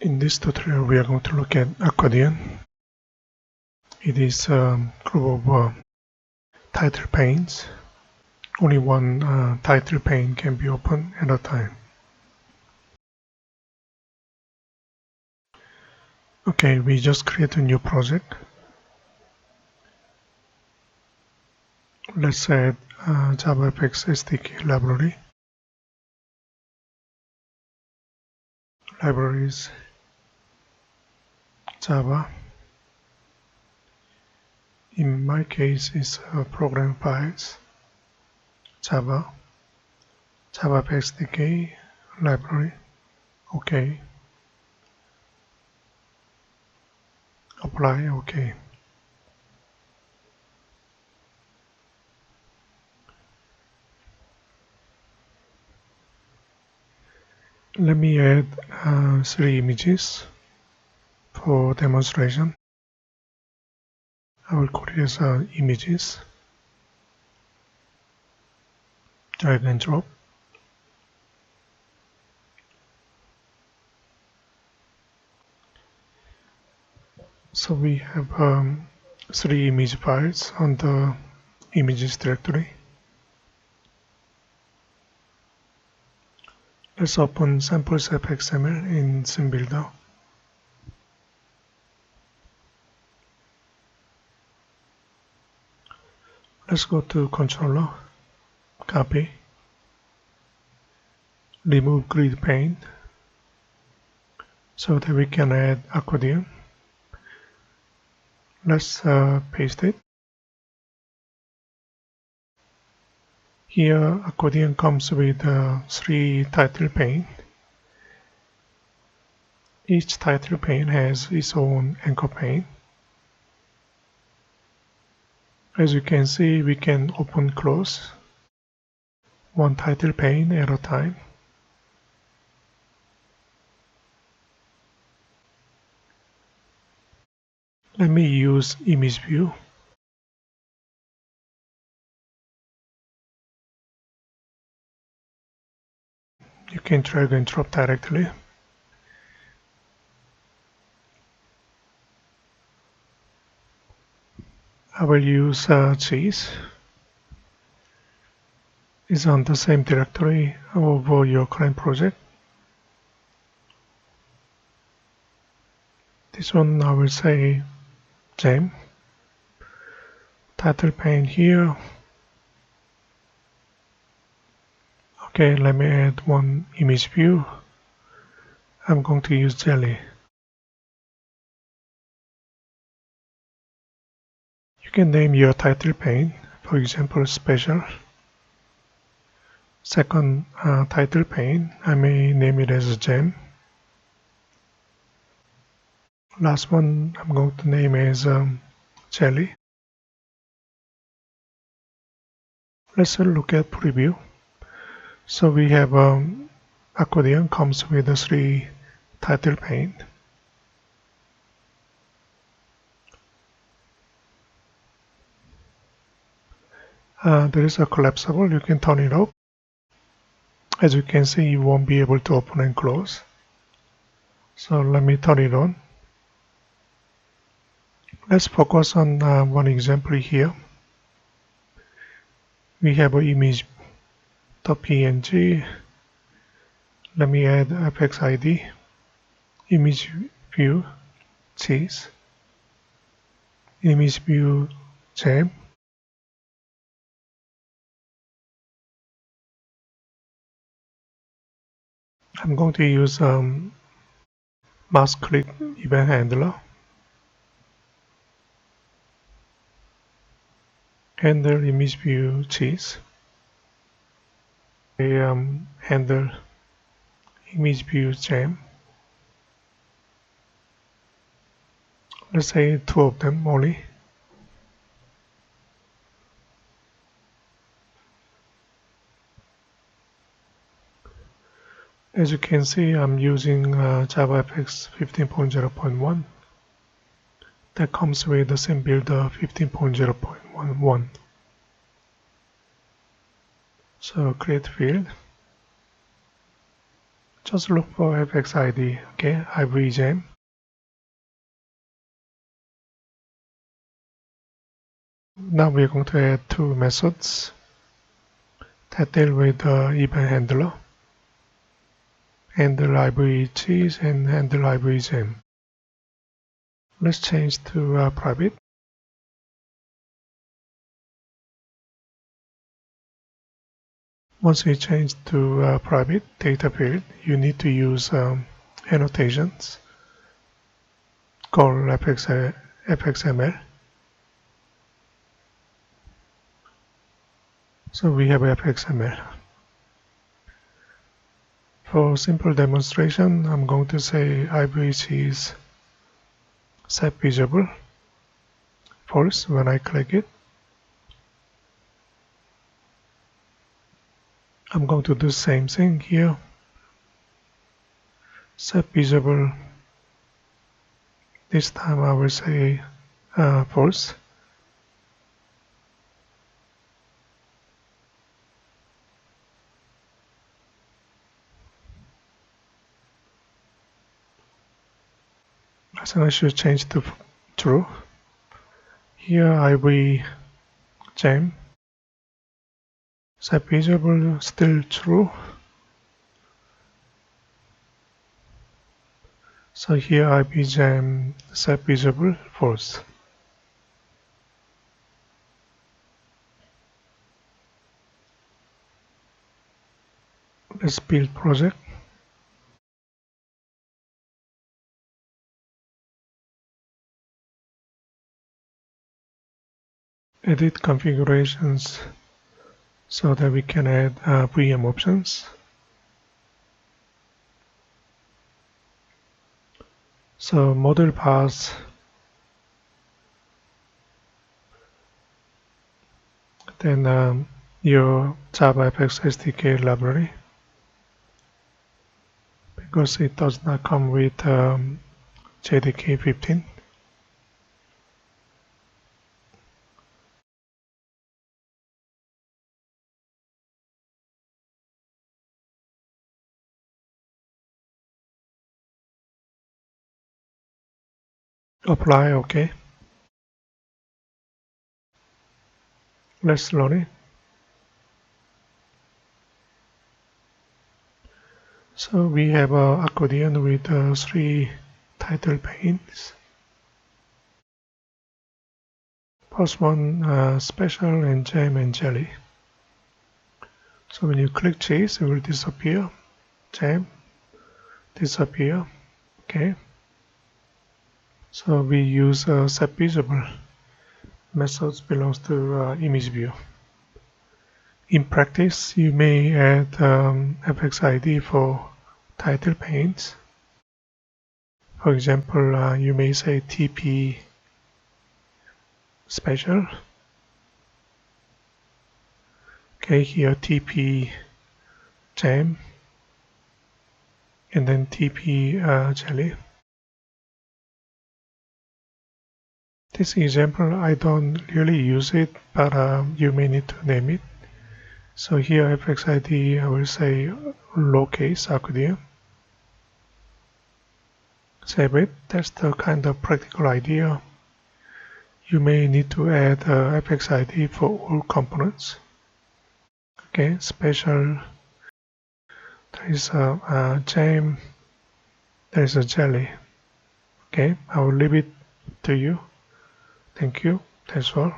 In this tutorial, we are going to look at Accordion. It is a group of title panes. Only one title pane can be opened at a time. Okay, we just create a new project. Let's add JavaFX SDK library. Libraries, Java. In my case, it's program files, Java, JavaFX SDK library. Okay. Apply. Okay. Let me add 3 images for demonstration. I will call it as images. Drag and drop. So we have 3 image files on the images directory. Let's open samples.fxml in SceneBuilder. Let's go to controller, copy, remove grid pane so that we can add accordion. Let's paste it. Here, accordion comes with 3 title pane. Each title pane has its own anchor pane. As you can see, we can open close one title pane at a time. Let me use image view. You can drag and drop directly. I will use cheese. It's on the same directory over your current project. This one I will say gem. Title pane here. Okay, let me add one image view. I'm going to use jelly. You can name your title pane, for example, special. Second title pane, I may name it as a gem. Last one, I'm going to name as jelly. Let's look at preview. So we have accordion comes with the 3 title pane. There is a collapsible, you can turn it off. As you can see, you won't be able to open and close. So let me turn it on. Let's focus on one example here. We have an image.png. Let me add fx ID, image view, cheese, image view, gem. I'm going to use mouse click event handler. Handle image view cheese. Handle image view gem. Let's say 2 of them only. As you can see, I'm using JavaFX 15.0.1 that comes with the SceneBuilder 15.0.11. So create field, Just look for FX ID. Okay, IDEA. Now we're going to add two methods that deal with the event handler. Handle IDEA and handle IDEA. Let's change to private. Once we change to private data field, you need to use annotations called fxml. So we have fxml. For simple demonstration, I'm going to say IDEA is set visible false when I click it. I'm going to do the same thing here. Set visible. This time I will say false. So I should change to true. Here I will jam. Set visible still true. So here I will jam set visible false. Let's build project. Edit configurations so that we can add VM options. So model path, then your JavaFX SDK library, because it does not come with JDK 15. Apply, OK. Let's load it. So we have an accordion with 3 title panes. First one, special and jam and jelly. So when you click chase, it will disappear. Jam, disappear. Okay. So we use set visible. Methods belongs to image view. In practice, you may add FX ID for title panes. For example, you may say TP special. Okay, here TP jam, and then TP jelly. This example, I don't really use it, but you may need to name it. So here FX ID, I will say lowercase accordion. Save it. That's the kind of practical idea. You may need to add FX ID for all components. Okay, special. There is a jam. There is a jelly. Okay, I will leave it to you. Thank you. That's all.